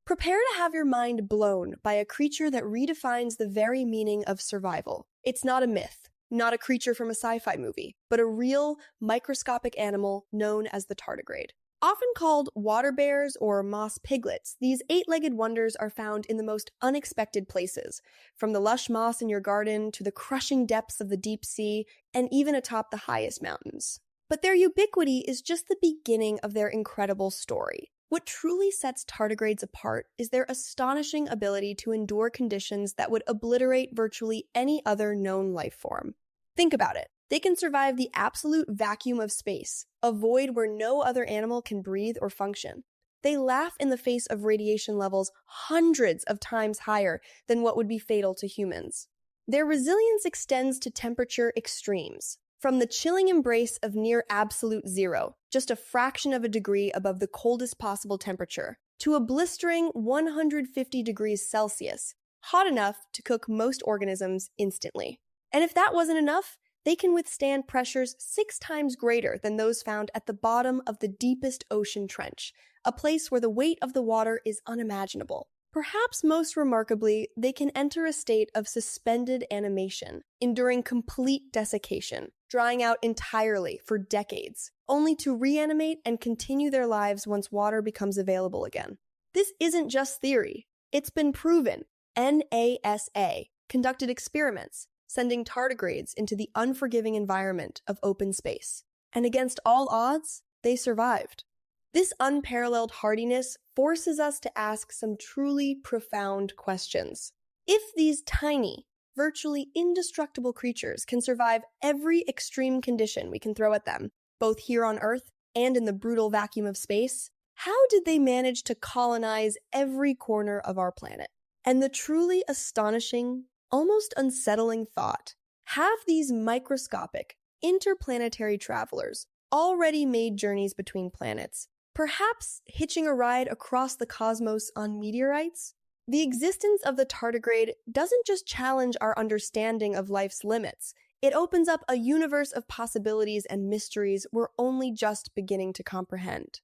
Prepare to have your mind blown by a creature that redefines the very meaning of survival. It's not a myth, not a creature from a sci-fi movie, but a real, microscopic animal known as the tardigrade. Often called water bears or moss piglets, these eight-legged wonders are found in the most unexpected places, from the lush moss in your garden to the crushing depths of the deep sea, and even atop the highest mountains. But their ubiquity is just the beginning of their incredible story. What truly sets tardigrades apart is their astonishing ability to endure conditions that would obliterate virtually any other known life form. Think about it. They can survive the absolute vacuum of space, a void where no other animal can breathe or function. They laugh in the face of radiation levels hundreds of times higher than what would be fatal to humans. Their resilience extends to temperature extremes. From the chilling embrace of near absolute zero, just a fraction of a degree above the coldest possible temperature, to a blistering 150 degrees Celsius, hot enough to cook most organisms instantly. And if that wasn't enough, they can withstand pressures 6 times greater than those found at the bottom of the deepest ocean trench, a place where the weight of the water is unimaginable. Perhaps most remarkably, they can enter a state of suspended animation, enduring complete desiccation, drying out entirely for decades, only to reanimate and continue their lives once water becomes available again. This isn't just theory. It's been proven. NASA conducted experiments, sending tardigrades into the unforgiving environment of open space. And against all odds, they survived. This unparalleled hardiness forces us to ask some truly profound questions. If these tiny, virtually indestructible creatures can survive every extreme condition we can throw at them, both here on Earth and in the brutal vacuum of space, how did they manage to colonize every corner of our planet? And the truly astonishing, almost unsettling thought, have these microscopic, interplanetary travelers already made journeys between planets, perhaps hitching a ride across the cosmos on meteorites? The existence of the tardigrade doesn't just challenge our understanding of life's limits, it opens up a universe of possibilities and mysteries we're only just beginning to comprehend.